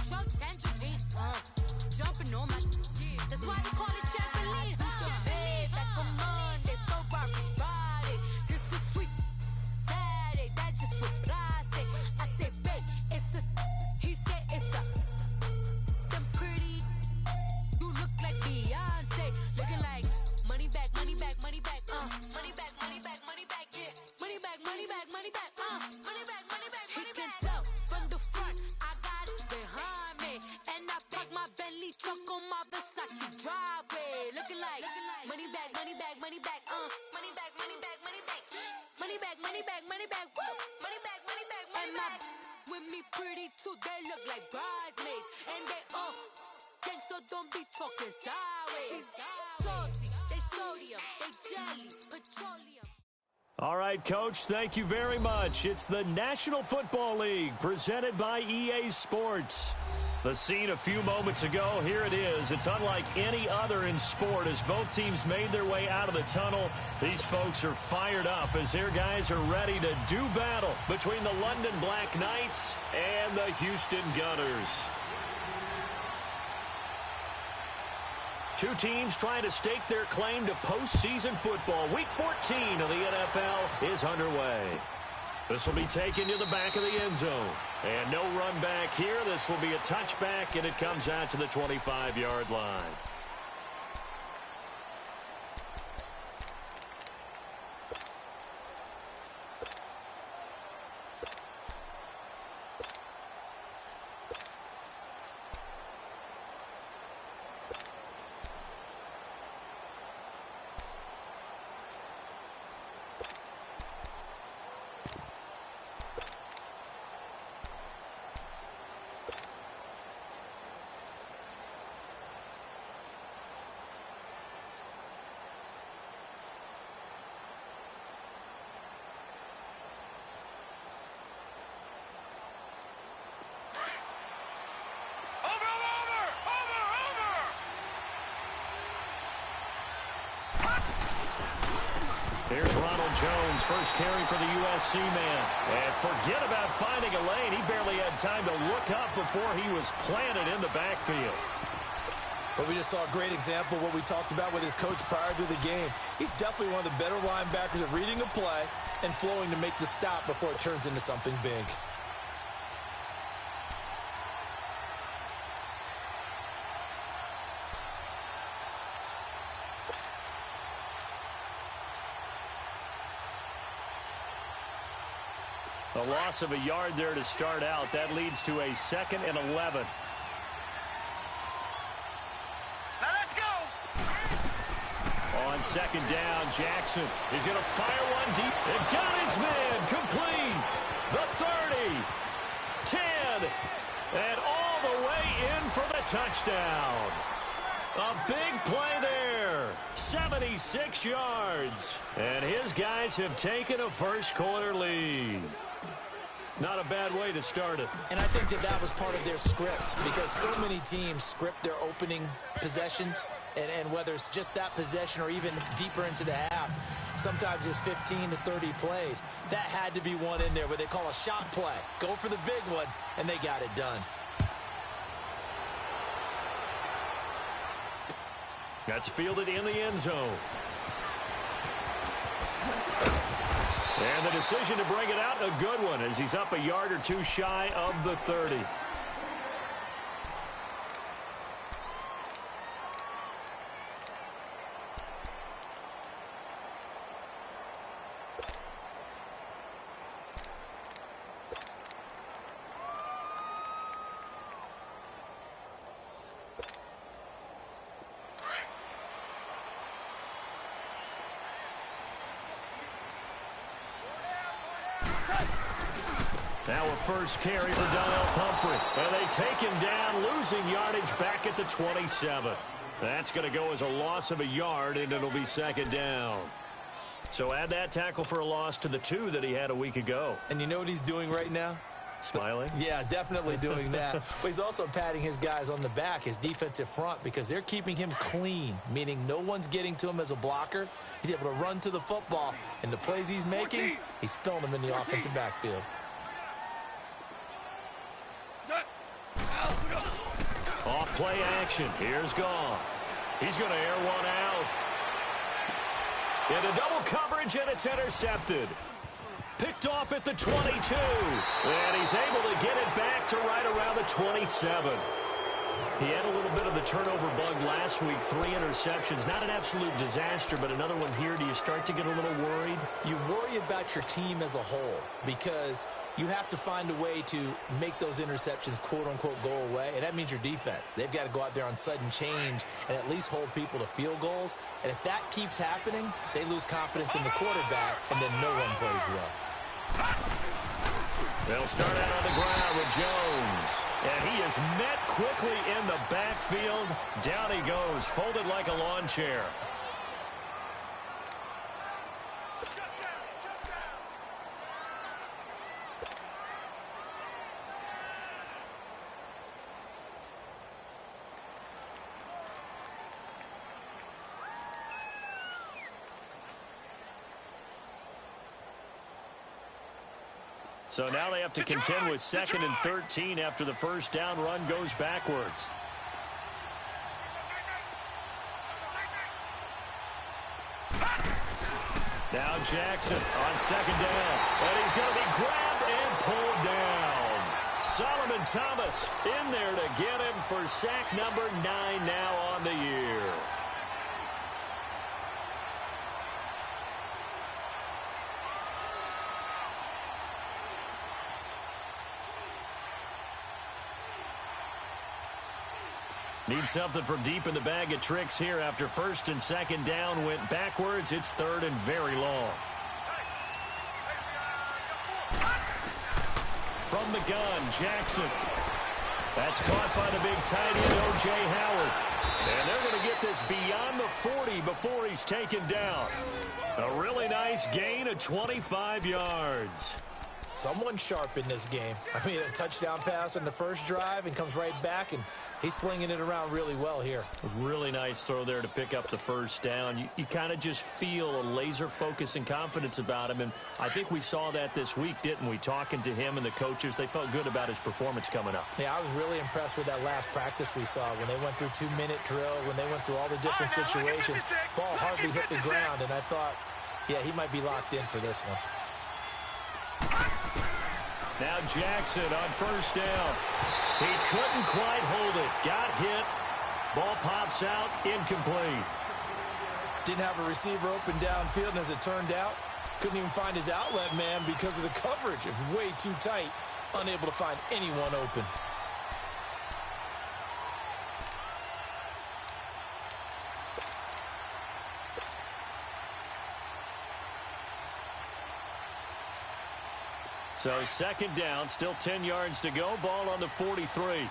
truck, tangerine, jumping on my. That's why they call it trampoline, Chevy, back on Monday, Ferrari Friday. This is sweet Saturday, that's just with plastic. I say, babe, it's a. He said it's a. Them pretty. You look like Beyonce, looking like money back, money back, money back, money back, money back, money back, yeah, money back, money back, money back, money back, money back. He can tell from the front, I got it behind me, and I park my Bentley truck on my Versace driveway, looking like money back, money back, money back, money back, money back, money back, money back, money back, money back, woo, money back, money back, money back. With me pretty too, they look like bridesmaids, and they so don't be talking sideways. Salty, they sodium, they jelly, petroleum. All right, Coach, thank you very much. It's the National Football League presented by EA Sports. The scene a few moments ago, here it is. It's unlike any other in sport as both teams made their way out of the tunnel. These folks are fired up as their guys are ready to do battle between the London Black Knights and the Houston Gunners. Two teams trying to stake their claim to postseason football. Week 14 of the NFL is underway. This will be taken to the back of the end zone. And no run back here. This will be a touchback, and it comes out to the 25-yard line. Here's Ronald Jones, first carry for the USC man. And forget about finding a lane. He barely had time to look up before he was planted in the backfield. But we just saw a great example of what we talked about with his coach prior to the game. He's definitely one of the better linebackers at reading a play and flowing to make the stop before it turns into something big. A loss of a yard there to start out. That leads to a 2nd and 11. Now let's go. On 2nd down, Jackson is going to fire one deep. It got his man complete. The 30, 10, and all the way in for the touchdown. A big play there. 76 yards. And his guys have taken a first quarter lead. Not a bad way to start it. And I think that was part of their script because so many teams script their opening possessions. And whether it's just that possession or even deeper into the half, sometimes it's 15 to 30 plays. That had to be one in there where they call a shot play. Go for the big one, and they got it done. That's fielded in the end zone. And the decision to bring it out, a good one, as he's up a yard or two shy of the 30. Now a first carry for Donnell Pumphrey. And they take him down, losing yardage back at the 27. That's going to go as a loss of a yard, and it'll be 2nd down. So add that tackle for a loss to the 2 that he had a week ago. And you know what he's doing right now? Smiling? Yeah, definitely doing that. But he's also patting his guys on the back, his defensive front, because they're keeping him clean, meaning no one's getting to him as a blocker. He's able to run to the football, and the plays he's making, he's spilling them in the offensive backfield. Off play action. Here's Goff. He's going to air one out. Into double coverage, and it's intercepted. Picked off at the 22. And he's able to get it back to right around the 27. He had a little bit of the turnover bug last week. 3 interceptions. Not an absolute disaster, but another one here. Do you start to get a little worried? You worry about your team as a whole because you have to find a way to make those interceptions, quote-unquote, go away, and that means your defense. They've got to go out there on sudden change and at least hold people to field goals. And if that keeps happening, they lose confidence in the quarterback, and then no one plays well. They'll start out on the ground with Jones. And he is met quickly in the backfield. Down he goes, folded like a lawn chair. So now they have to contend with 2nd and 13 after the first down run goes backwards. Now Jackson on 2nd down. And he's going to be grabbed and pulled down. Solomon Thomas in there to get him for sack number 9 now on the year. Need something from deep in the bag of tricks here after 1st and 2nd down went backwards. It's 3rd and very long. From the gun, Jackson. That's caught by the big tight end, O.J. Howard. And they're going to get this beyond the 40 before he's taken down. A really nice gain of 25 yards. Someone sharp in this game. I mean, a touchdown pass on the first drive and comes right back, and he's flinging it around really well here. A really nice throw there to pick up the first down. You kind of just feel a laser focus and confidence about him, and I think we saw that this week, didn't we? Talking to him and the coaches, they felt good about his performance coming up. Yeah, I was really impressed with that last practice we saw when they went through 2-minute drill, when they went through all the different situations. Ball hardly hit the ground, and I thought, yeah, he might be locked in for this one. Now Jackson on 1st down. He couldn't quite hold it. Got hit. Ball pops out. Incomplete. Didn't have a receiver open downfield, and as it turned out, couldn't even find his outlet man because of the coverage. It was way too tight. Unable to find anyone open. So 2nd down, still 10 yards to go. Ball on the 43.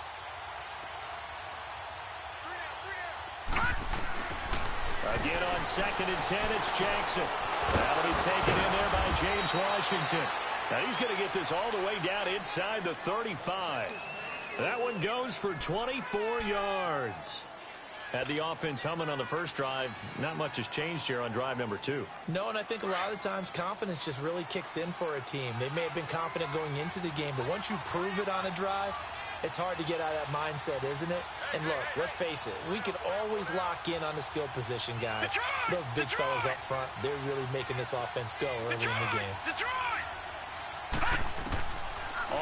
Again on 2nd and 10, it's Jackson. That'll be taken in there by James Washington. Now he's going to get this all the way down inside the 35. That one goes for 24 yards. Had the offense humming on the first drive. Not much has changed here on drive number 2. No, and I think a lot of the times confidence just really kicks in for a team. They may have been confident going into the game, but once you prove it on a drive, it's hard to get out of that mindset, isn't it? And look, let's face it, we can always lock in on the skill position, guys. Those big fellas up front, they're really making this offense go early in the game.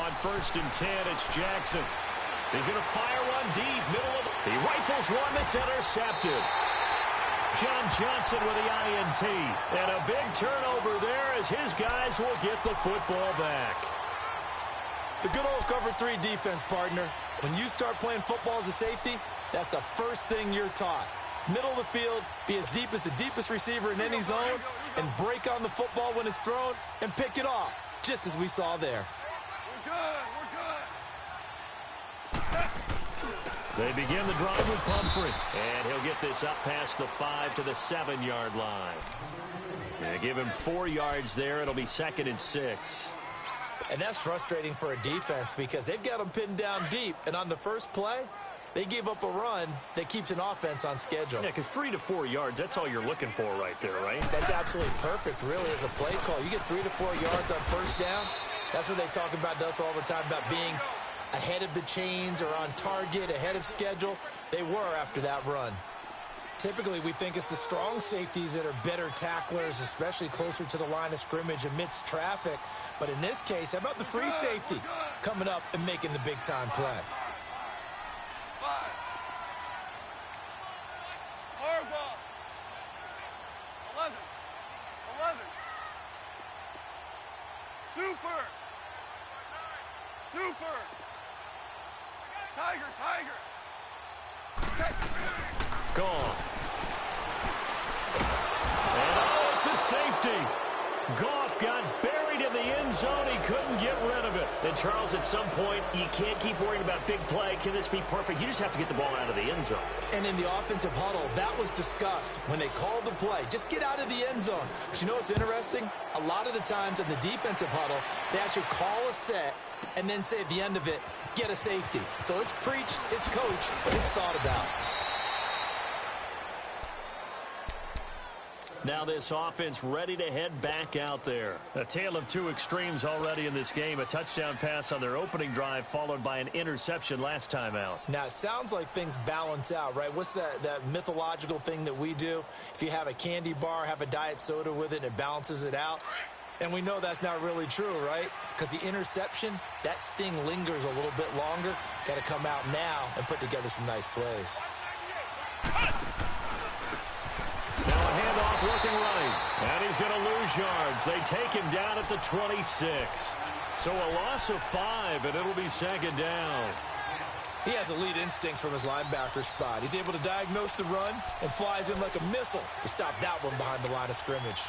On 1st and 10, it's Jackson. He's going to fire one deep, middle of the... He rifles one that's intercepted. John Johnson with the INT. And a big turnover there as his guys will get the football back. The good old cover 3 defense, partner. When you start playing football as a safety, that's the first thing you're taught. Middle of the field, be as deep as the deepest receiver in any zone, and break on the football when it's thrown and pick it off, just as we saw there. We're good. They begin the drive with Pumphrey. And he'll get this up past the 5 to the 7-yard line. They give him 4 yards there. It'll be 2nd and 6. And that's frustrating for a defense because they've got them pinned down deep. And on the first play, they gave up a run that keeps an offense on schedule. Yeah, because 3 to 4 yards, that's all you're looking for right there, right? That's absolutely perfect, really, as a play call. You get 3 to 4 yards on first down. That's what they talk about to us all the time, about being ahead of the chains or on target, ahead of schedule. They were after that run. Typically, we think it's the strong safeties that are better tacklers, especially closer to the line of scrimmage amidst traffic. But in this case, how about the free safety coming up and making the big-time play? Hardball. 11. Super. Tiger. Gone. And oh, it's a safety. Goff got buried in the end zone. He couldn't get rid of it. And, Charles, at some point, you can't keep worrying about big play. Can this be perfect? You just have to get the ball out of the end zone. And in the offensive huddle, that was discussed when they called the play. Just get out of the end zone. But you know what's interesting? A lot of the times in the defensive huddle, they actually call a set and then say at the end of it, get a safety. So it's preached, it's coached, it's thought about. Now this offense ready to head back out there. A tale of two extremes already in this game. A touchdown pass on their opening drive followed by an interception last time out. Now, it sounds like things balance out, right? What's that mythological thing that we do? If you have a candy bar, have a diet soda with it, and it balances it out. And we know that's not really true, right? Because the interception, that sting lingers a little bit longer. Got to come out now and put together some nice plays. Now a handoff working right. And he's going to lose yards. They take him down at the 26. So a loss of 5, and it'll be second down. He has elite instincts from his linebacker spot. He's able to diagnose the run and flies in like a missile to stop that one behind the line of scrimmage.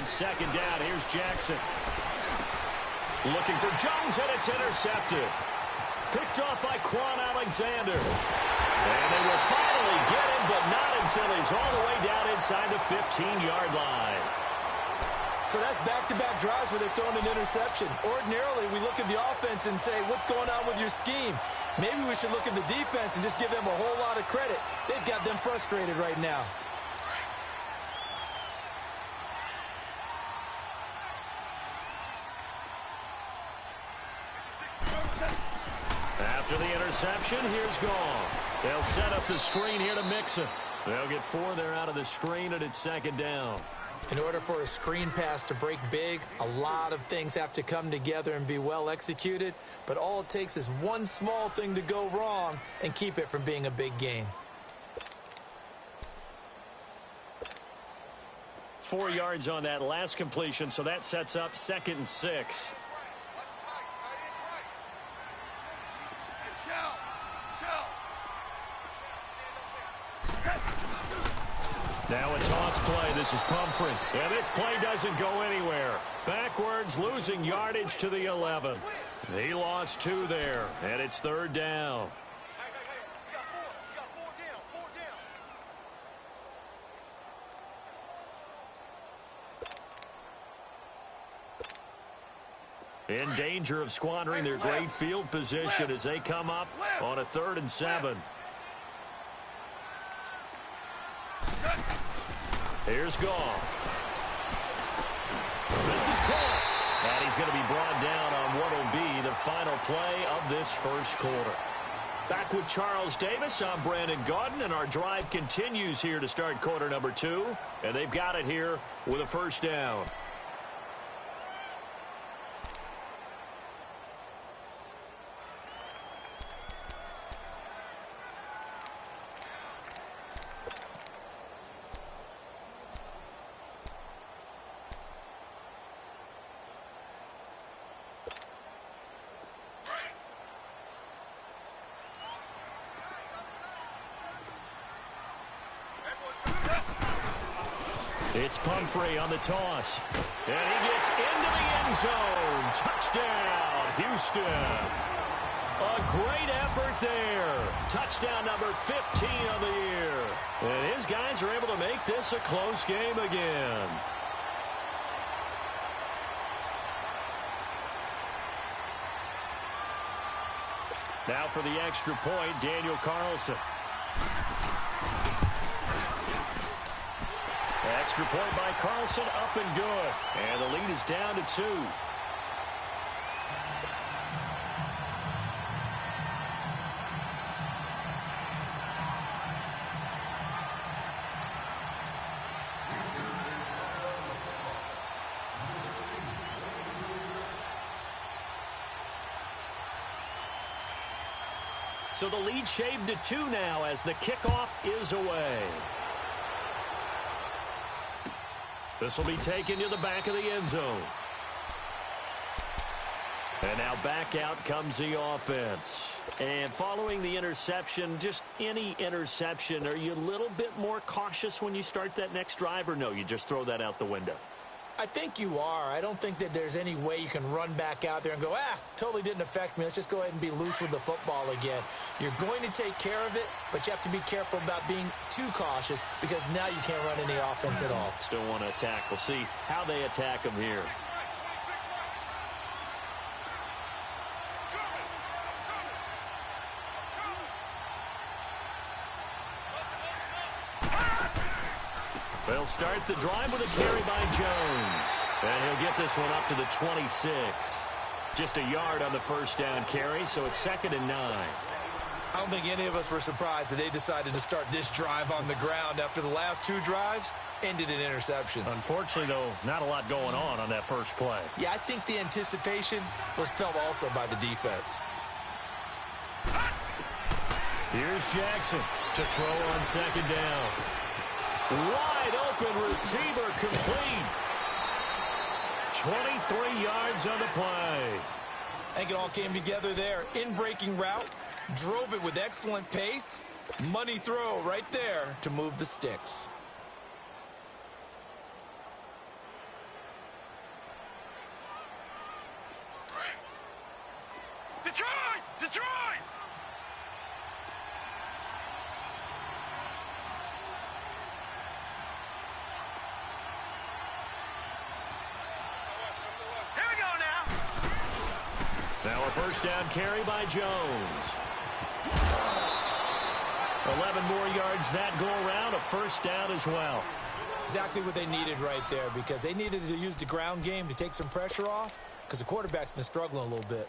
Second down, here's Jackson. Looking for Jones, and it's intercepted. Picked off by Quan Alexander. And they will finally get him, but not until he's all the way down inside the 15-yard line. So that's back-to-back drives where they've thrown an interception. Ordinarily, we look at the offense and say, what's going on with your scheme? Maybe we should look at the defense and just give them a whole lot of credit. They've got them frustrated right now. After the interception, here's Goff. They'll set up the screen here to Mixon. They'll get 4 there out of the screen, and it's second down. In order for a screen pass to break big, a lot of things have to come together and be well executed, but all it takes is one small thing to go wrong and keep it from being a big gain. 4 yards on that last completion, so that sets up 2nd and 6. Now a toss play. This is Pumphrey. And this play doesn't go anywhere. Backwards, losing yardage to the 11. He lost 2 there, and it's 3rd down. In danger of squandering their great field position as they come up on a 3rd and 7. Here's Goff. This is caught. And he's going to be brought down on what will be the final play of this first quarter. Back with Charles Davis, I'm Brandon Gaudin, and our drive continues here to start quarter number 2. And they've got it here with a first down. It's Pumphrey on the toss. And he gets into the end zone. Touchdown, Houston. A great effort there. Touchdown number 15 of the year. And his guys are able to make this a close game again. Now for the extra point, Daniel Carlson. Extra point by Carlson, up and good. And the lead is down to 2. So the lead shaved to 2 now as the kickoff is away. This will be taken to the back of the end zone. And now back out comes the offense. And following the interception, just any interception, are you a little bit more cautious when you start that next drive, or no, you just throw that out the window? I think you are. I don't think that there's any way you can run back out there and go, totally didn't affect me. Let's just go ahead and be loose with the football again. You're going to take care of it, but you have to be careful about being too cautious because now you can't run any offense at all. Still want to attack. We'll see how they attack them here. They'll start the drive with a carry by Jones. And he'll get this one up to the 26. Just a yard on the first down carry, so it's 2nd and 9. I don't think any of us were surprised that they decided to start this drive on the ground after the last 2 drives ended in interceptions. Unfortunately, though, not a lot going on that first play. Yeah, I think the anticipation was felt also by the defense. Here's Jackson to throw on 2nd down. Wide open receiver complete. 23 yards on the play. I think it all came together there. In-breaking route, drove it with excellent pace. Money throw right there to move the sticks. Detroit! Detroit! Now a first down carry by Jones. 11 more yards that go around, a first down as well. Exactly what they needed right there because they needed to use the ground game to take some pressure off because the quarterback's been struggling a little bit.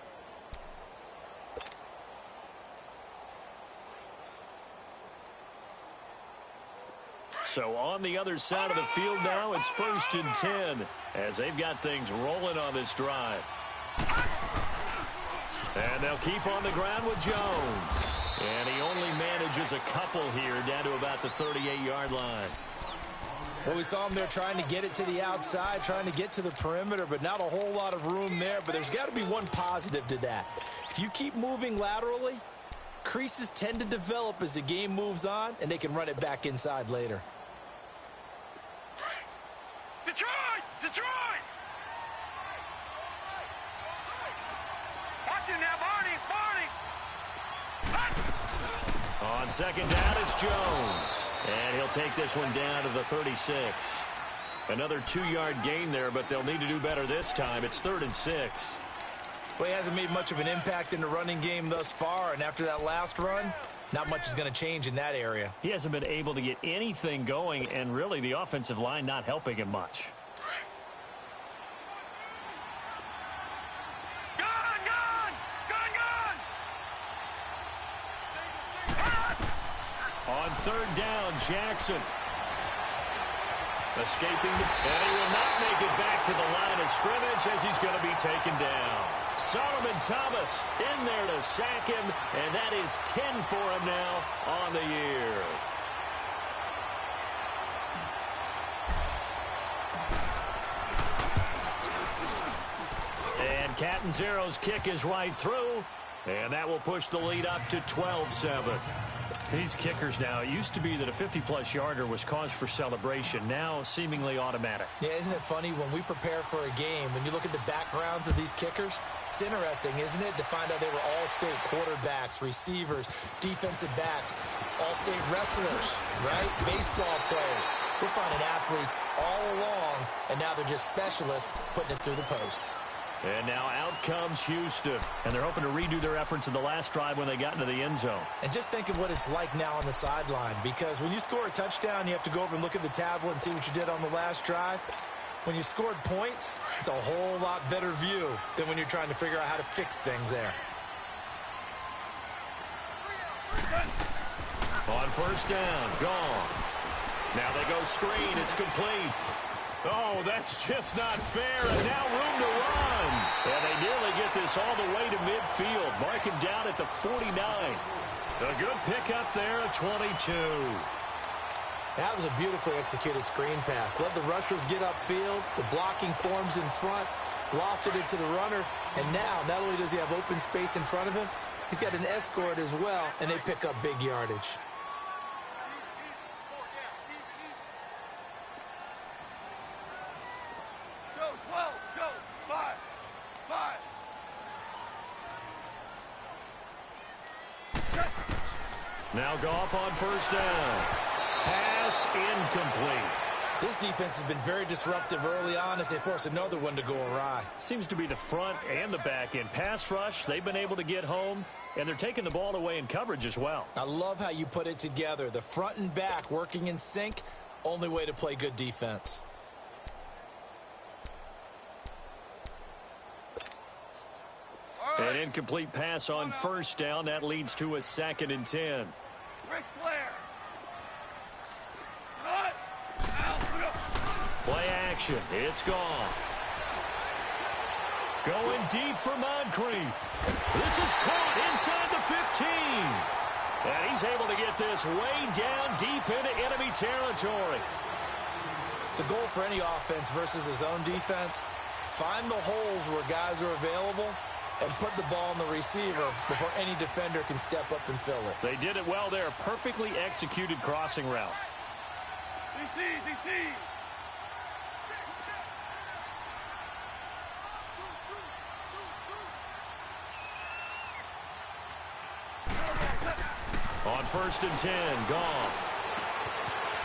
So on the other side of the field now, it's 1st and 10 as they've got things rolling on this drive. And they'll keep on the ground with Jones. And he only manages a couple here down to about the 38-yard line. Well, we saw him there trying to get it to the outside, trying to get to the perimeter, but not a whole lot of room there. But there's got to be one positive to that. If you keep moving laterally, creases tend to develop as the game moves on, and they can run it back inside later. Detroit! Detroit! Watch it now, Barney! On 2nd down, it's Jones. And he'll take this one down to the 36. Another 2-yard gain there, but they'll need to do better this time. It's 3rd and 6. Well, he hasn't made much of an impact in the running game thus far, and after that last run, not much is going to change in that area. He hasn't been able to get anything going, and really the offensive line not helping him much. On 3rd down, Jackson. Escaping, and he will not make it back to the line of scrimmage as he's going to be taken down. Solomon Thomas in there to sack him, and that is 10 for him now on the year. And Catanzaro's kick is right through, and that will push the lead up to 12-7. These kickers now, it used to be that a 50-plus yarder was cause for celebration. Now, seemingly automatic. Yeah, isn't it funny? When we prepare for a game, when you look at the backgrounds of these kickers, it's interesting, isn't it, to find out they were all-state quarterbacks, receivers, defensive backs, all-state wrestlers, right? Baseball players. We're finding athletes all along, and now they're just specialists putting it through the posts. And now out comes Houston. And they're hoping to redo their efforts in the last drive when they got into the end zone. And just think of what it's like now on the sideline, because when you score a touchdown, you have to go over and look at the tablet and see what you did on the last drive. When you scored points, it's a whole lot better view than when you're trying to figure out how to fix things there. On first down, gone. Now they go screen. It's complete. Oh, that's just not fair. And now room to run. And they nearly get this all the way to midfield. Mark him down at the 49. A good pickup there at 22. That was a beautifully executed screen pass. Let the rushers get upfield. The blocking forms in front. Lofted it to the runner. And now, not only does he have open space in front of him, he's got an escort as well, and they pick up big yardage. Now Goff on first down. Pass incomplete. This defense has been very disruptive early on as they force another one to go awry. Seems to be the front and the back end. Pass rush, they've been able to get home, and they're taking the ball away in coverage as well. I love how you put it together. The front and back working in sync, only way to play good defense. An incomplete pass on first down. That leads to a 2nd and 10. Ric Flair. Play action. It's gone. Going deep for Moncrief. This is caught inside the 15. And he's able to get this way down deep into enemy territory. The goal for any offense versus his own defense, find the holes where guys are available and put the ball on the receiver before any defender can step up and fill it. They did it well there. Perfectly executed crossing route. DC. On 1st and 10, Goff.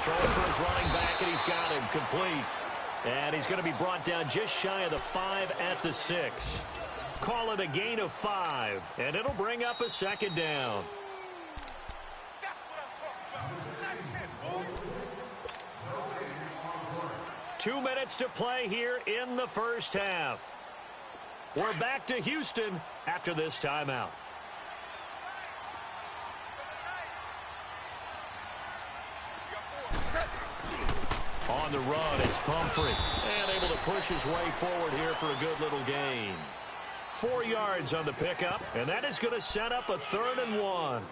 Throwing for his running back, and he's got him complete. And he's going to be brought down just shy of the 5 at the 6. Call it a gain of 5, and it'll bring up a 2nd down. 2 minutes to play here in the first half. We're back to Houston after this timeout. On the run, it's Pumphrey. And able to push his way forward here for a good little gain. 4 yards on the pickup, and that is going to set up a 3rd and 1.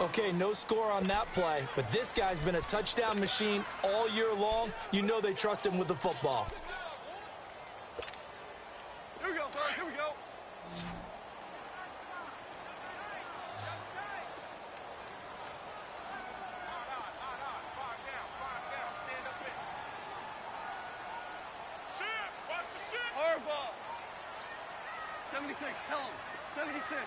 Okay, no score on that play, but this guy's been a touchdown machine all year long. You know they trust him with the football. Here we go, boys. Here we go. Hardball. 76. Tell him. 76.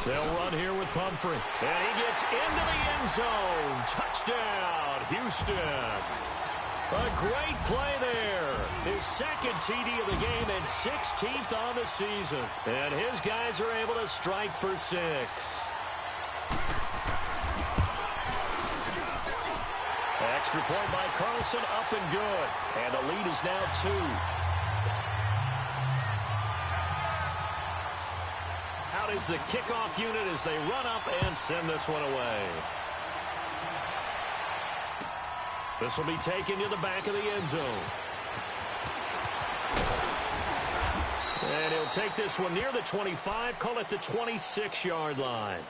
They'll run here with Pumphrey. And he gets into the end zone. Touchdown, Houston. A great play there. His 2nd TD of the game and 16th on the season. And his guys are able to strike for 6. Extra point by Carlson, up and good. And the lead is now 2. Out is the kickoff unit as they run up and send this one away. This will be taken to the back of the end zone. And he'll take this one near the 25, call it the 26-yard line.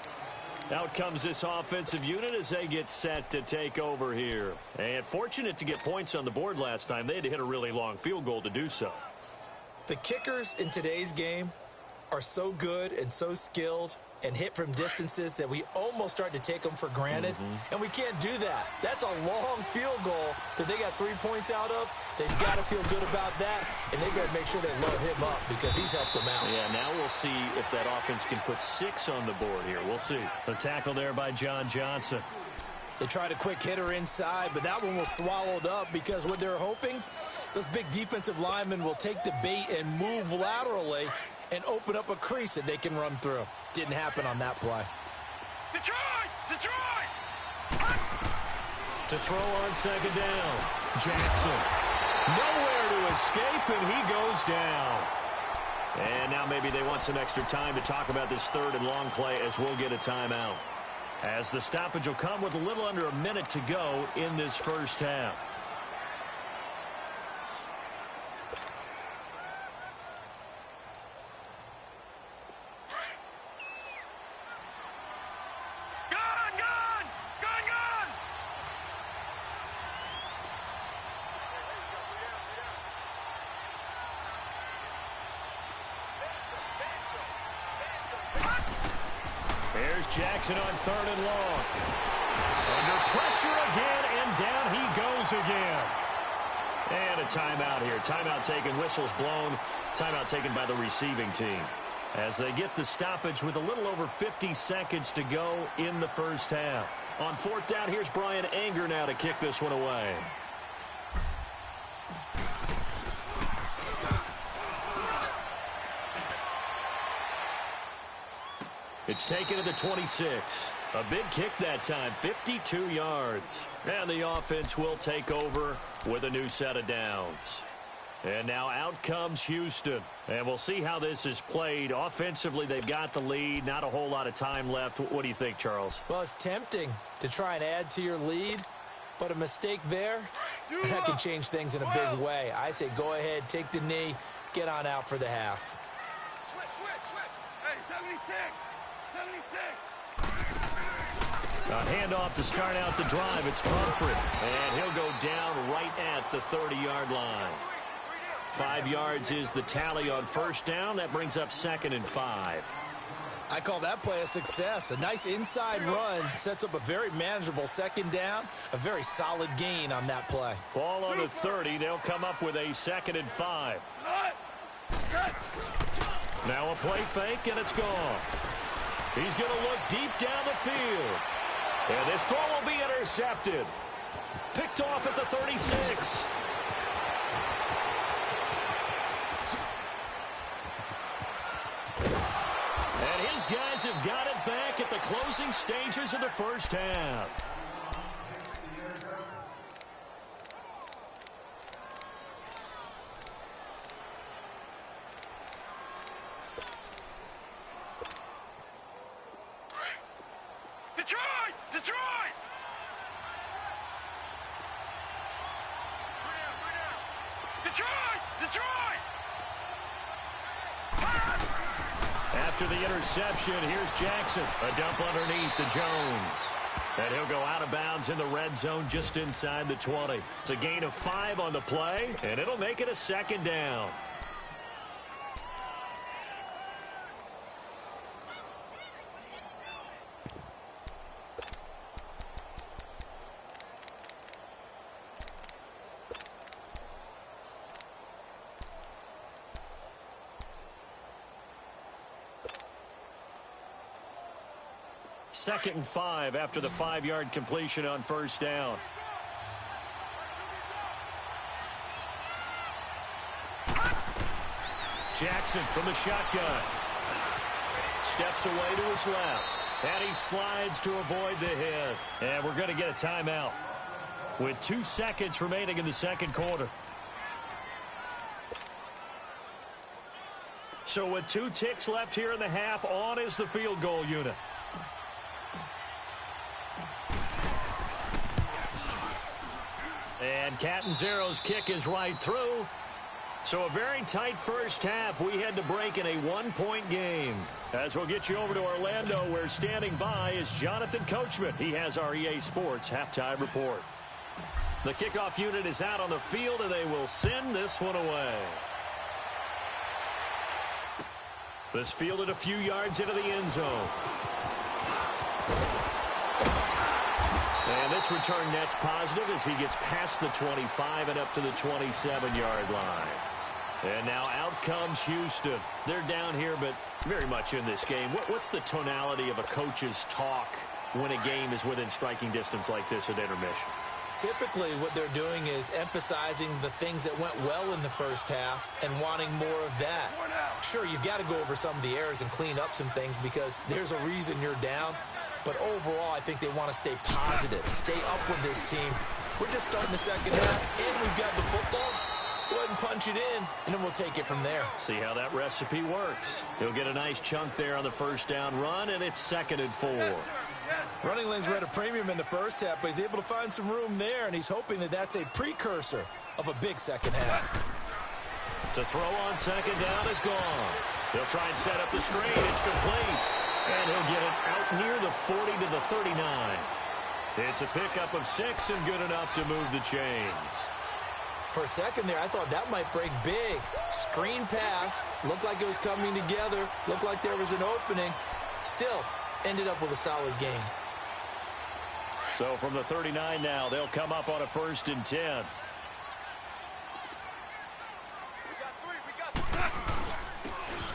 Out comes this offensive unit as they get set to take over here. And fortunate to get points on the board last time. They had to hit a really long field goal to do so. The kickers in today's game are so good and so skilled and hit from distances that we almost start to take them for granted. And we can't do that. That's a long field goal that they got 3 points out of. They've got to feel good about that, and they've got to make sure they load him up because he's helped them out. Yeah, now we'll see if that offense can put 6 on the board here. We'll see. The tackle there by John Johnson. They tried a quick hitter inside, but that one was swallowed up because what they're hoping Those big defensive linemen will take the bait and move laterally and open up a crease that they can run through. Didn't happen on that play. Detroit! Detroit! To throw on second down. Jackson. Nowhere to escape, and he goes down. And now maybe they want some extra time to talk about this third and long play as we'll get a timeout. As the stoppage will come with a little under a minute to go in this first half. Jackson on third and long. Under pressure again, and down he goes again. And a timeout here. Timeout taken, whistles blown. Timeout taken by the receiving team. As they get the stoppage with a little over 50 seconds to go in the first half. On fourth down, here's Brian Anger now to kick this one away. It's taken to the 26. A big kick that time, 52 yards. And the offense will take over with a new set of downs. And now out comes Houston. And we'll see how this is played. Offensively, they've got the lead. Not a whole lot of time left. What do you think, Charles? Well, it's tempting to try and add to your lead. But a mistake there, that can change things in a big way. I say go ahead, take the knee, get on out for the half. Switch. Hey, 76. 76. A handoff to start out the drive. It's Mumford. And he'll go down right at the 30-yard line. 5 yards is the tally on first down. That brings up 2nd and 5. I call that play a success. A nice inside run sets up a very manageable second down. A very solid gain on that play. Ball on the 30. They'll come up with a 2nd and 5. Now a play fake, and it's gone. He's going to look deep down the field. And this throw will be intercepted. Picked off at the 36. And his guys have got it back at the closing stages of the first half. Detroit! After the interception, here's Jackson. A dump underneath to Jones. And he'll go out of bounds in the red zone just inside the 20. It's a gain of 5 on the play, and it'll make it a 2nd down. Second and 5 after the 5-yard completion on first down. Jackson from the shotgun. Steps away to his left. And he slides to avoid the hit. And we're going to get a timeout with 2 seconds remaining in the second quarter. So with 2 ticks left here in the half, on is the field goal unit. And Catanzaro's kick is right through. So a very tight first half. We had to break in a 1-point game. As we'll get you over to Orlando, where standing by is Jonathan Coachman. He has our EA Sports halftime report. The kickoff unit is out on the field, and they will send this one away. This fielded a few yards into the end zone. And this return net's positive as he gets past the 25 and up to the 27-yard line. And now out comes Houston. They're down here, but very much in this game. What's the tonality of a coach's talk when a game is within striking distance like this at intermission? typically what they're doing is emphasizing the things that went well in the first half and wanting more of that. Sure, you've got to go over some of the errors and clean up some things because there's a reason you're down. But overall, I think they want to stay positive, stay up with this team. We're just starting the second half, and we've got the football. Let's go ahead and punch it in, and then we'll take it from there. See how that recipe works. He'll get a nice chunk there on the first down run, and it's 2nd and 4. Running lanes were at a premium in the first half, but he's able to find some room there, and he's hoping that that's a precursor of a big second half. To throw on 2nd down is gone. They'll try and set up the screen. It's complete. And he'll get it out near the 40 to the 39. It's a pickup of 6 and good enough to move the chains. For a second there, I thought that might break big. Screen pass. Looked like it was coming together. Looked like there was an opening. Still, ended up with a solid gain. So from the 39 now, they'll come up on a 1st and 10.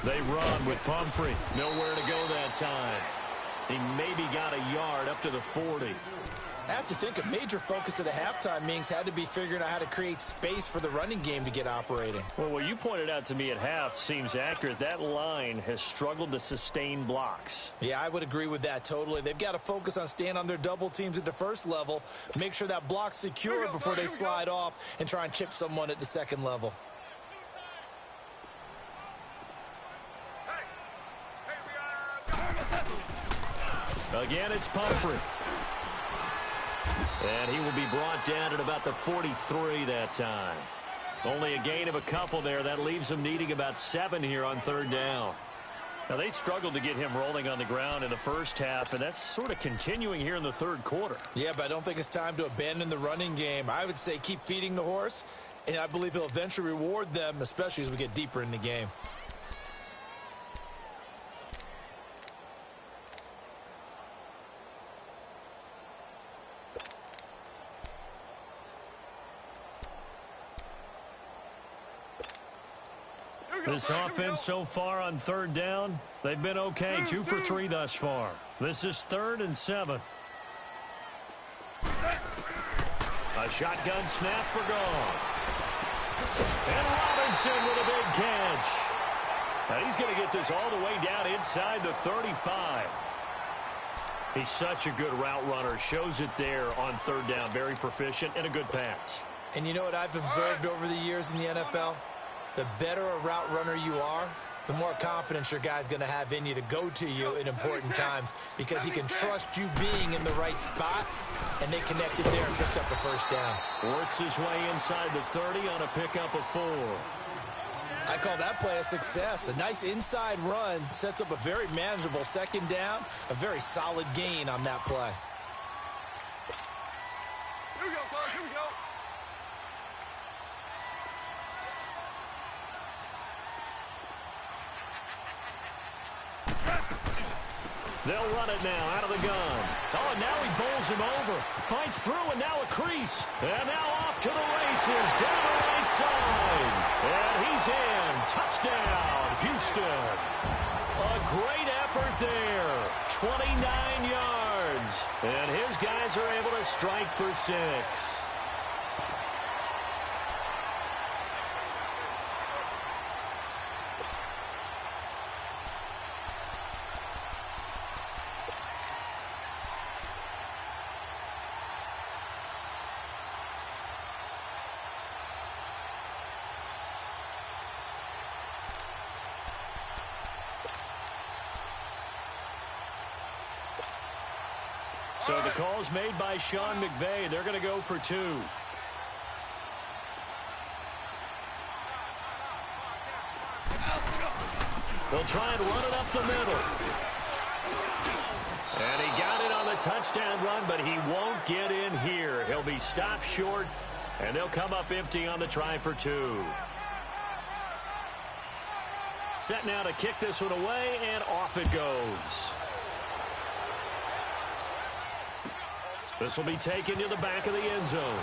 They run with Pumphrey. Nowhere to go that time. He maybe got a yard up to the 40. I have to think a major focus of the halftime meetings had to be figuring out how to create space for the running game to get operating. Well, what you pointed out to me at half seems accurate. That line has struggled to sustain blocks. Yeah, I would agree with that totally. They've got to focus on staying on their double teams at the first level, make sure that block's secure before they slide off and try and chip someone at the second level. Again, it's Pumphrey. And he will be brought down at about the 43 that time. Only a gain of a couple there. That leaves them needing about 7 here on 3rd down. Now, they struggled to get him rolling on the ground in the first half, and that's sort of continuing here in the 3rd quarter. Yeah, but I don't think it's time to abandon the running game. I would say keep feeding the horse, and I believe he'll eventually reward them, especially as we get deeper in the game. This offense so far on 3rd down, they've been okay. 2 for 3 thus far. This is 3rd and 7. A shotgun snap for Goff. And Robinson with a big catch. And he's going to get this all the way down inside the 35. He's such a good route runner. Shows it there on 3rd down. Very proficient and a good pass. And you know what I've observed over the years in the NFL? The better a route runner you are, the more confidence your guy's going to have in you to go to you in important times because he can trust you being in the right spot, and they connected there and picked up the first down. Works his way inside the 30 on a pickup of 4. I call that play a success. A nice inside run sets up a very manageable 2nd down, a very solid gain on that play. Here we go, boys. Here we go. They'll run it now out of the gun. Oh, and now he bowls him over. Fights through, and now a crease. And now off to the races, down the right side. And he's in. Touchdown, Houston. A great effort there. 29 yards. And his guys are able to strike for 6. So the call's made by Sean McVay. They're going to go for 2. They'll try and run it up the middle. And he got it on the touchdown run, but he won't get in here. He'll be stopped short, and they'll come up empty on the try for 2. Set now to kick this one away, and off it goes. This will be taken to the back of the end zone.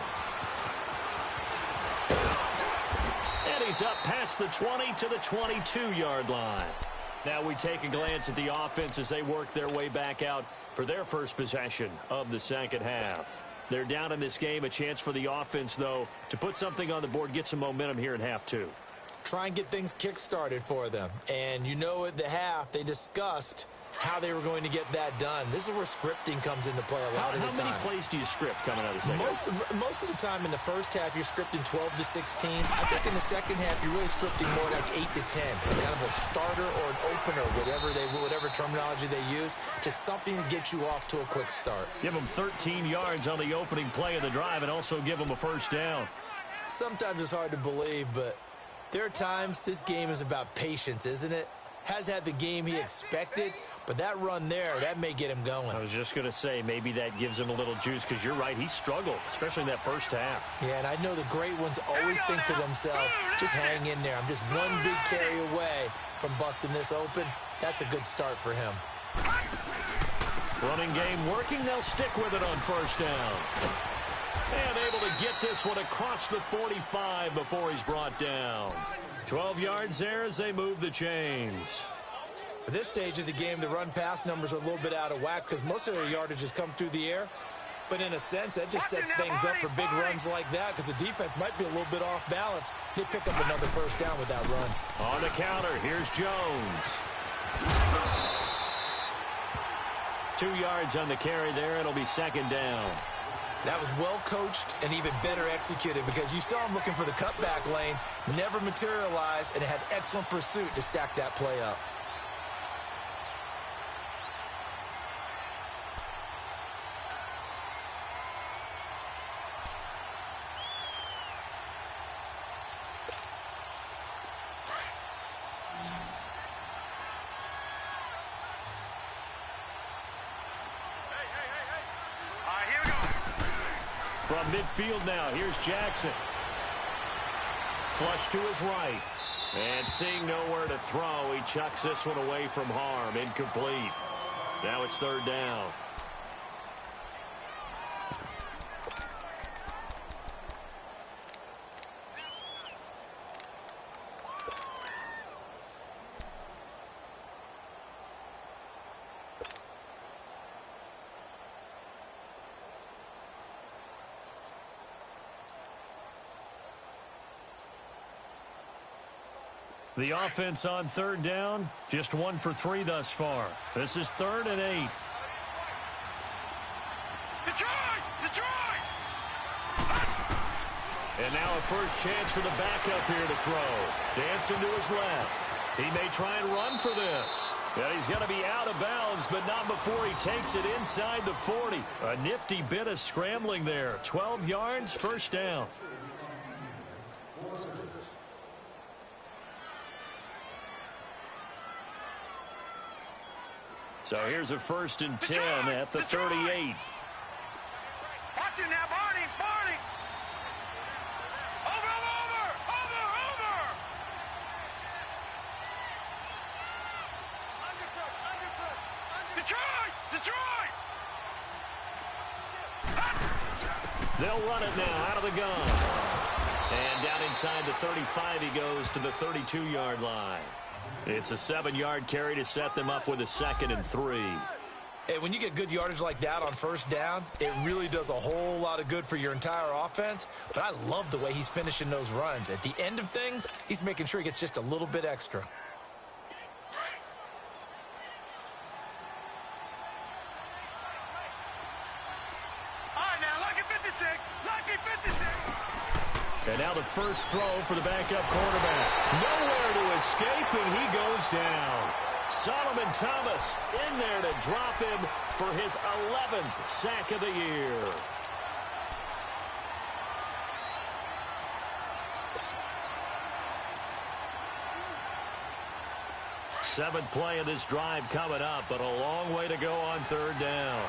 And he's up past the 20 to the 22-yard line. Now we take a glance at the offense as they work their way back out for their first possession of the second half. They're down in this game. A chance for the offense, though, to put something on the board, get some momentum here in half two. Try and get things kick-started for them. And you know at the half, they discussed how they were going to get that done. This is where scripting comes into play a lot of the time. How many plays do you script coming out of the second half? Most of the time in the first half, you're scripting 12 to 16. I think in the second half, you're really scripting more like 8 to 10. Kind of a starter or an opener, whatever terminology they use. Just something to get you off to a quick start. Give them 13 yards on the opening play of the drive and also give them a first down. Sometimes it's hard to believe, but there are times this game is about patience, isn't it? Has had the game he expected, but that run there, that may get him going. I was just going to say, maybe that gives him a little juice, because you're right, he struggled, especially in that first half. Yeah, and I know the great ones always think to themselves, just hang in there. I'm just one big carry away from busting this open. That's a good start for him. Running game working. They'll stick with it on first down. And able to get this one across the 45 before he's brought down. 12 yards there as they move the chains. At this stage of the game, the run-pass numbers are a little bit out of whack because most of their yardage has come through the air. But in a sense, that just sets things up for big runs like that because the defense might be a little bit off balance. They pick up another first down with that run. On the counter, here's Jones. 2 yards on the carry there. It'll be second down. That was well coached and even better executed because you saw him looking for the cutback lane, never materialized, and it had excellent pursuit to stack that play up. From midfield now, here's Jackson. Flush to his right. And seeing nowhere to throw, he chucks this one away from harm. Incomplete. Now it's third down. The offense on third down, just 1 for 3 thus far. This is 3rd and 8. Detroit! And now a first chance for the backup here to throw. Dancing to his left. He may try and run for this. And he's going to be out of bounds, but not before he takes it inside the 40. A nifty bit of scrambling there. 12 yards, first down. So here's a 1st and 10 at the 38. Watch it now, Barney! Over! Detroit! They'll run it now out of the gun. And down inside the 35 he goes to the 32-yard line. It's a 7-yard carry to set them up with a 2nd and 3. Hey, when you get good yardage like that on first down, it really does a whole lot of good for your entire offense. But I love the way he's finishing those runs. At the end of things, he's making sure he gets just a little bit extra. All right, now, lucky 56. And now the first throw for the backup quarterback. Nowhere to escape, and he goes down. Solomon Thomas in there to drop him for his 11th sack of the year. Seventh play of this drive coming up, but a long way to go on third down.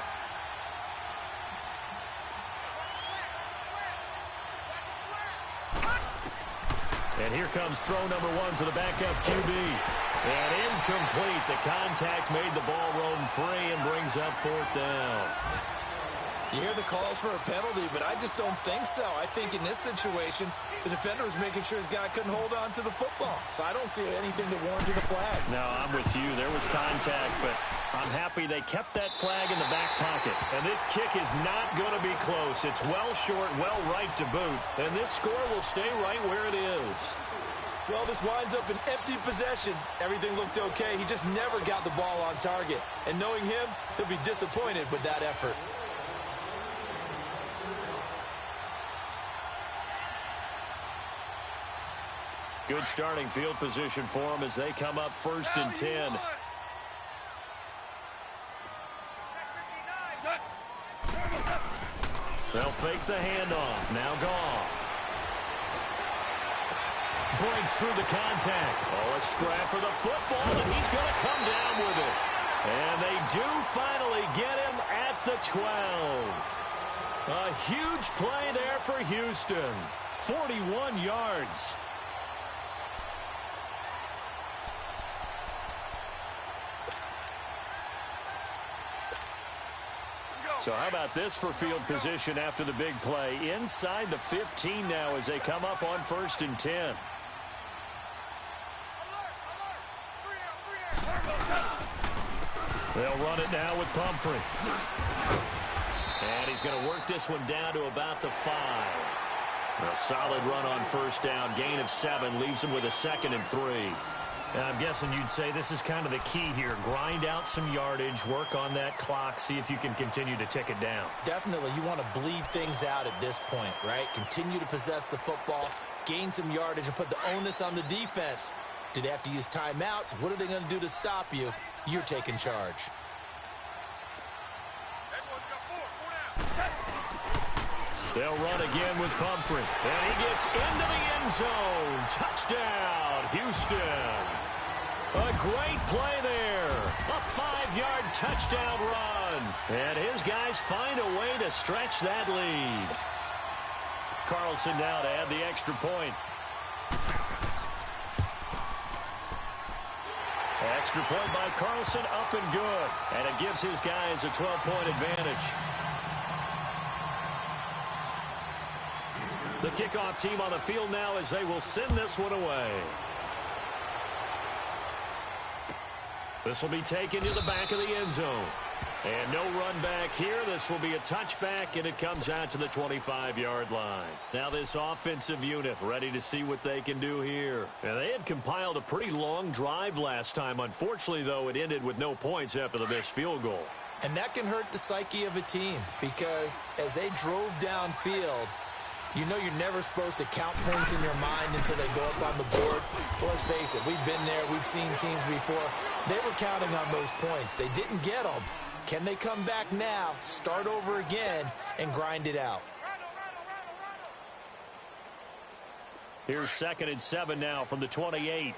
And here comes throw number 1 for the backup QB. And incomplete. The contact made the ball roam free and brings up 4th down. You hear the calls for a penalty, but I just don't think so. I think in this situation, the defender was making sure his guy couldn't hold on to the football. So I don't see anything to warrant a flag. No, I'm with you. There was contact, but I'm happy they kept that flag in the back pocket. And this kick is not going to be close. It's well short, well right to boot. And this score will stay right where it is. Well, this winds up an empty possession. Everything looked okay. He just never got the ball on target. And knowing him, he'll be disappointed with that effort. Good starting field position for them as they come up 1st and 10. They'll fake the handoff. Now Goff. Breaks through the contact. Oh, a scrap for the football, and he's going to come down with it. And they do finally get him at the 12. A huge play there for Houston. 41 yards. So how about this for field position after the big play? Inside the 15 now as they come up on 1st and 10. They'll run it now with Pumphrey. And he's going to work this one down to about the 5. A solid run on 1st down. Gain of 7 leaves him with a 2nd and 3. And I'm guessing you'd say this is kind of the key here. Grind out some yardage, work on that clock, see if you can continue to tick it down. Definitely. You want to bleed things out at this point, right? Continue to possess the football, gain some yardage, and put the onus on the defense. Do they have to use timeouts? What are they going to do to stop you? You're taking charge. They'll run again with Pumphrey. And he gets into the end zone. Touchdown, Houston. A great play there. A 5-yard touchdown run. And his guys find a way to stretch that lead. Carlson now to add the extra point. Extra point by Carlson, up and good. And it gives his guys a 12-point advantage. The kickoff team on the field now as they will send this one away. This will be taken to the back of the end zone. And no run back here. This will be a touchback, and it comes out to the 25-yard line. Now this offensive unit ready to see what they can do here. And they had compiled a pretty long drive last time. Unfortunately, though, it ended with no points after the missed field goal. And that can hurt the psyche of a team because as they drove downfield, you know you're never supposed to count points in your mind until they go up on the board. Well, let's face it, we've been there. We've seen teams before. They were counting on those points. They didn't get them. Can they come back now, start over again, and grind it out? Here's 2nd and 7 now from the 28.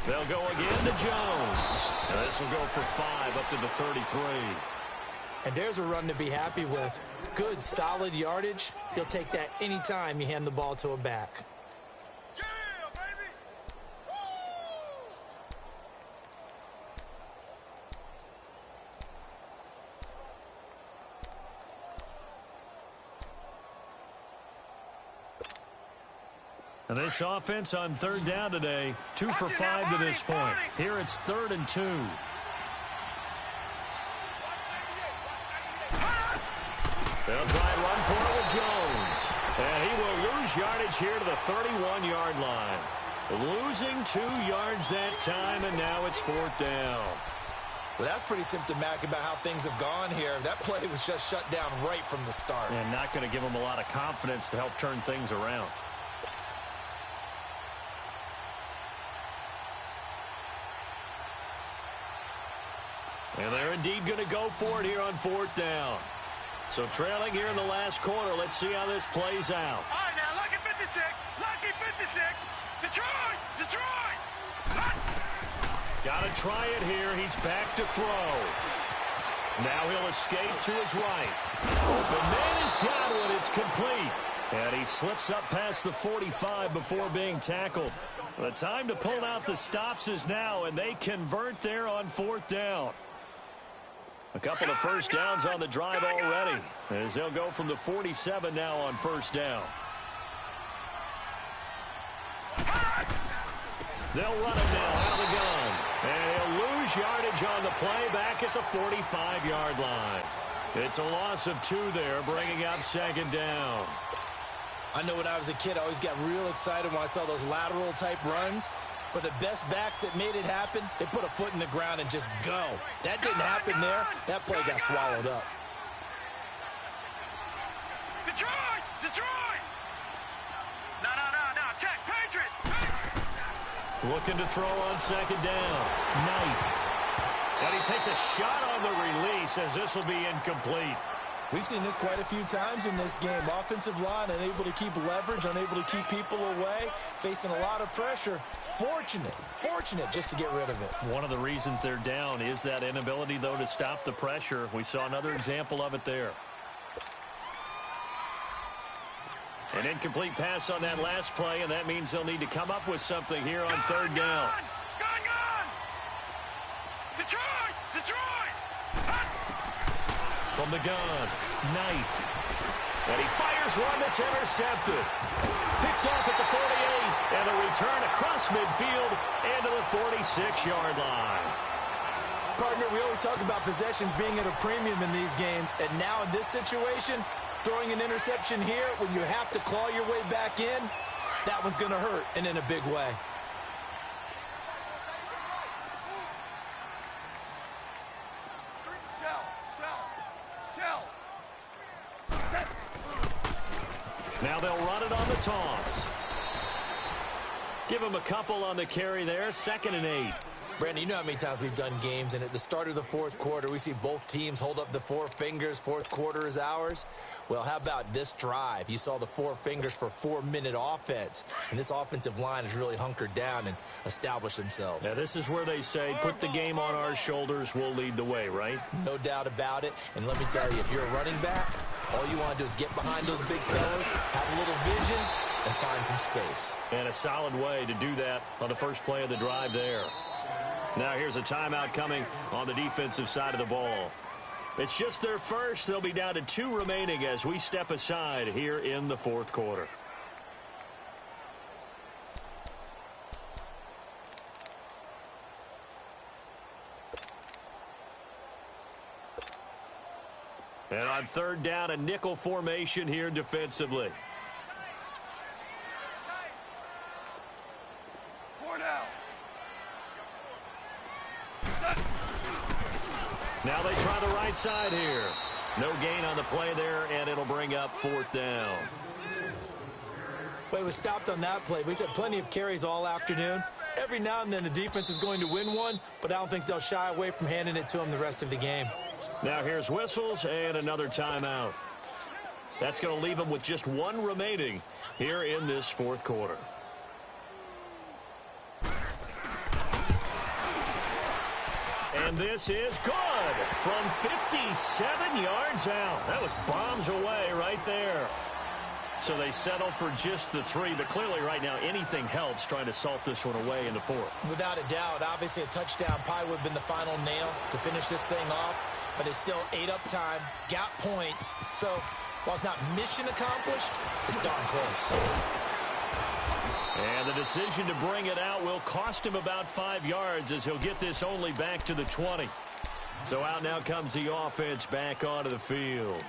They'll go again to Jones. And this will go for 5 up to the 33. And there's a run to be happy with. Good, solid yardage. You'll take that anytime you hand the ball to a back. Yeah, baby! And this offense on 3rd down today, 2 for 5 to this point. Here it's 3rd and 2. They'll try and run for it with Jones. And he will lose yardage here to the 31-yard line. Losing 2 yards that time, and now it's 4th down. Well, that's pretty symptomatic about how things have gone here. That play was just shut down right from the start. And not going to give them a lot of confidence to help turn things around. And they're indeed going to go for it here on 4th down. So trailing here in the last quarter. Let's see how this plays out. All right, now, lucky 56. Lucky 56. Detroit! Detroit! Got to try it here. He's back to throw. Now he'll escape to his right. Open man has got one. It's complete. And he slips up past the 45 before being tackled. The time to pull out the stops is now, and they convert there on 4th down. A couple of first downs on the drive already, as they'll go from the 47 now on 1st down. They'll run it now out of the gun. And he'll lose yardage on the play back at the 45-yard line. It's a loss of 2 there, bringing up 2nd down. I know when I was a kid, I always got real excited when I saw those lateral-type runs. But the best backs that made it happen, they put a foot in the ground and just go. That didn't happen there. That play got swallowed up. Detroit! Detroit! No. Check. Patriot! Looking to throw on 2nd down. Knight. And he takes a shot on the release as this will be incomplete. We've seen this quite a few times in this game. Offensive line unable to keep leverage, unable to keep people away, facing a lot of pressure. Fortunate just to get rid of it. One of the reasons they're down is that inability, though, to stop the pressure. We saw another example of it there. An incomplete pass on that last play, and that means they'll need to come up with something here on 3rd down. Gone! Detroit! From the gun, Knight. And he fires one that's intercepted. Picked off at the 48, and a return across midfield and to the 46-yard line. Partner, we always talk about possessions being at a premium in these games, and now in this situation, throwing an interception here when you have to claw your way back in, that one's going to hurt, and in a big way. Now they'll run it on the toss. Give him a couple on the carry there. 2nd and 8. Brandon, you know how many times we've done games, and at the start of the 4th quarter, we see both teams hold up the 4 fingers. 4th quarter is ours. Well, how about this drive? You saw the 4 fingers for 4-minute offense, and this offensive line has really hunkered down and established themselves. Now, this is where they say, put the game on our shoulders, we'll lead the way, right? No doubt about it. And let me tell you, if you're a running back, all you want to do is get behind those big fellas, have a little vision, and find some space. And a solid way to do that on the first play of the drive there. Now here's a timeout coming on the defensive side of the ball. It's just their first. They'll be down to 2 remaining as we step aside here in the 4th quarter. And on 3rd down, a nickel formation here defensively. Now they try the right side here. No gain on the play there, and it'll bring up 4th down. But it was stopped on that play. We've had plenty of carries all afternoon. Every now and then the defense is going to win one, but I don't think they'll shy away from handing it to them the rest of the game. Now here's whistles and another timeout. That's going to leave them with just 1 remaining here in this 4th quarter. And this is good from 57 yards out. That was bombs away right there. So they settle for just the 3, but clearly right now anything helps trying to salt this one away in the 4th. Without a doubt, obviously a touchdown probably would have been the final nail to finish this thing off, but it's still 8 up time, got points. So while it's not mission accomplished, it's darn close. And the decision to bring it out will cost him about 5 yards as he'll get this only back to the 20. So out now comes the offense back onto the field.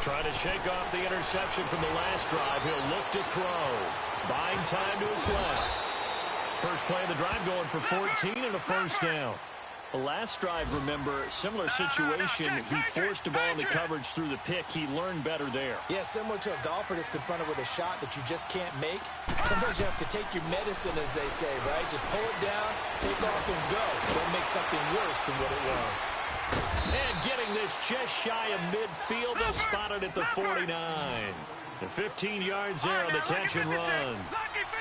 Trying to shake off the interception from the last drive. He'll look to throw. Buying time to his left. First play of the drive going for 14 and a first down. The last drive, remember, similar situation. He forced a ball into coverage through the pick. He learned better there. Yeah, similar to a golfer that's confronted with a shot that you just can't make. Sometimes you have to take your medicine, as they say, right? Just pull it down, take off, and go. Don't make something worse than what it was. And getting this just shy of midfield, they'll spot it at the 49. And 15 yards there on the catch and run.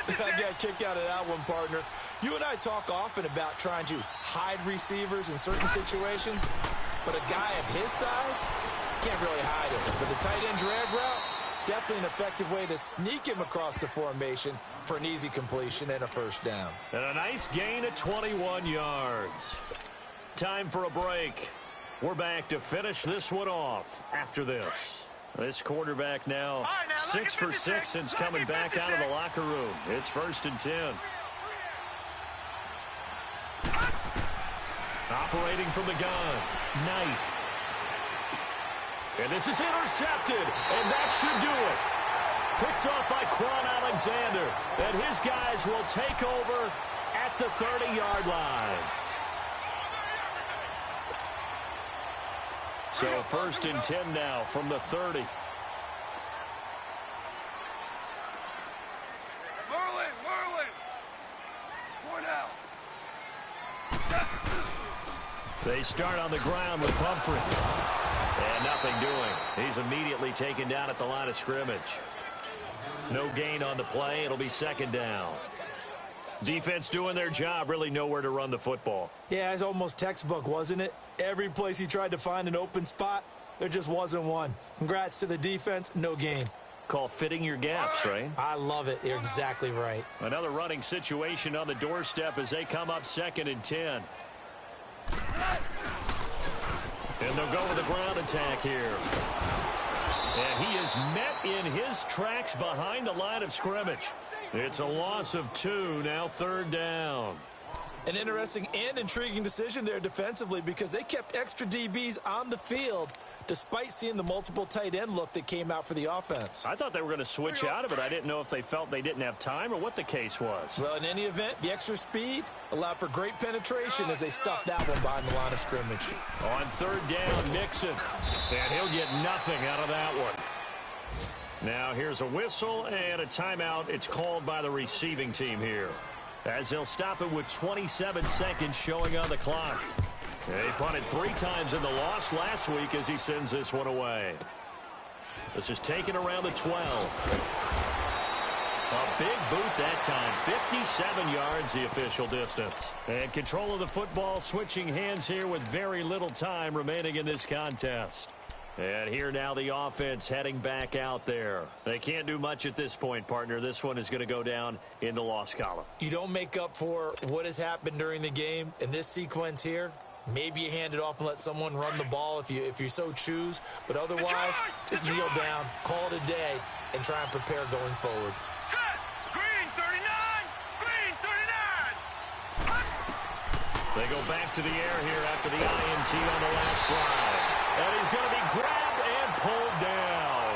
I got a kick out of that one, partner. You and I talk often about trying to hide receivers in certain situations, but a guy of his size can't really hide him. But the tight end drag route, definitely an effective way to sneak him across the formation for an easy completion and a first down. And a nice gain of 21 yards. Time for a break. We're back to finish this one off after this. This quarterback now 6 for 6 since coming back out of the locker room. It's 1st and 10. Operating from the gun, Knight. And this is intercepted, and that should do it. Picked off by Quan Alexander, and his guys will take over at the 30-yard line. So 1st and 10 now from the 30. Merlin. Cornell. They start on the ground with Pumphrey. And nothing doing. He's immediately taken down at the line of scrimmage. No gain on the play. It'll be 2nd down. Defense doing their job, really nowhere to run the football. Yeah, it's almost textbook, wasn't it? Every place he tried to find an open spot, there just wasn't one. Congrats to the defense, no gain. Call fitting your gaps, right? I love it. You're exactly right. Another running situation on the doorstep as they come up 2nd and 10. And they'll go with a ground attack here. And he is met in his tracks behind the line of scrimmage. It's a loss of 2, now 3rd down. An interesting and intriguing decision there defensively because they kept extra DBs on the field despite seeing the multiple tight end look that came out for the offense. I thought they were going to switch out of it. I didn't know if they felt they didn't have time or what the case was. Well, in any event, the extra speed allowed for great penetration as they stuffed that one behind the line of scrimmage. On 3rd down, Nixon. And he'll get nothing out of that one. Now here's a whistle and a timeout. It's called by the receiving team here, as they'll stop it with 27 seconds showing on the clock. He punted 3 times in the loss last week as he sends this one away. This is taken around the 12. A big boot that time. 57 yards the official distance. And control of the football switching hands here with very little time remaining in this contest. And here now the offense heading back out there. They can't do much at this point, partner. This one is going to go down in the loss column. You don't make up for what has happened during the game in this sequence here. Maybe you hand it off and let someone run the ball if you so choose. But otherwise, just kneel down, call it a day, and try and prepare going forward. Set. Green 39. Green 39. They go back to the air here after the INT on the last drive. And he's going to be grabbed and pulled down.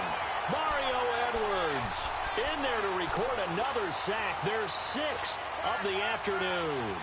Mario Edwards in there to record another sack, their 6th of the afternoon.